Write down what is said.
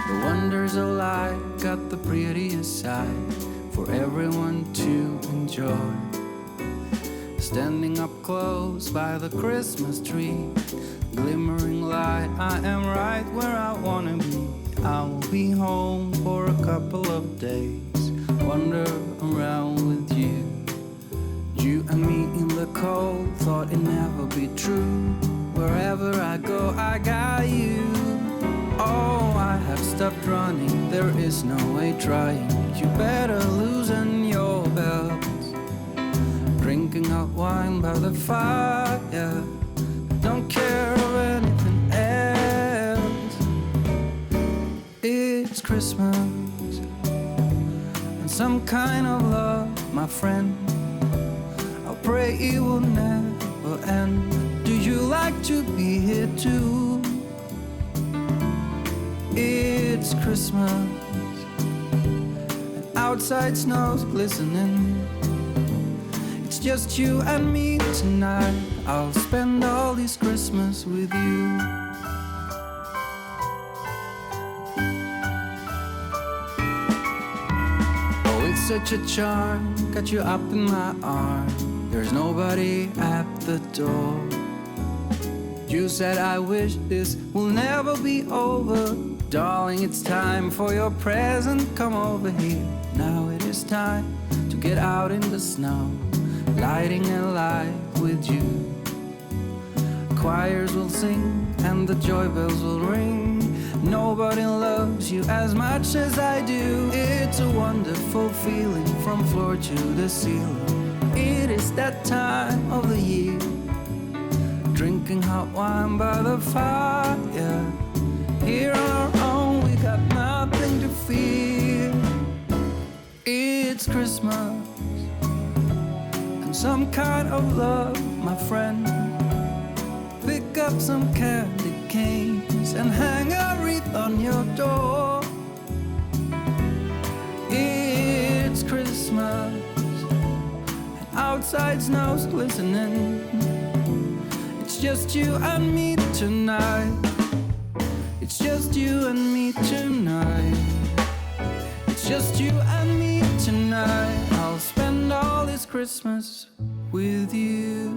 The wonders of life got the prettiest side for everyone to enjoy. Standing up close by the Christmas tree, glimmering light, I am right where I wanna be. I will be home for a couple of days, wander around with you. You and me in the cold, thought it'd never be true. Wherever I go, I got you. Oh, I have stopped running, there is no way trying. You better loosen your belt. Drinking hot wine by the fire, don't care of anything else. It's Christmas and some kind of love, my friend. I'll pray it will never end. Do you like to be here too? It's Christmas and outside snow's glistening. It's just you and me tonight. I'll spend all this Christmas with you. Oh, it's such a charm, got you up in my arm. There's nobody at the door. You said I wish this will never be over. Darling, it's time for your present, come over here. Now it is time to get out in the snow, lighting a light with you. Choirs will sing and the joy bells will ring. Nobody loves you as much as I do. It's a wonderful feeling from floor to the ceiling. It is that time of the year, drinking hot wine by the fire. Here on our own, we got nothing to fear. It's Christmas and some kind of love, my friend. Pick up some candy canes and hang a wreath on your door. It's Christmas and outside snow's glistening. It's just you and me tonight. It's just you and me tonight. It's just you and me tonight. I'll spend all this Christmas with you.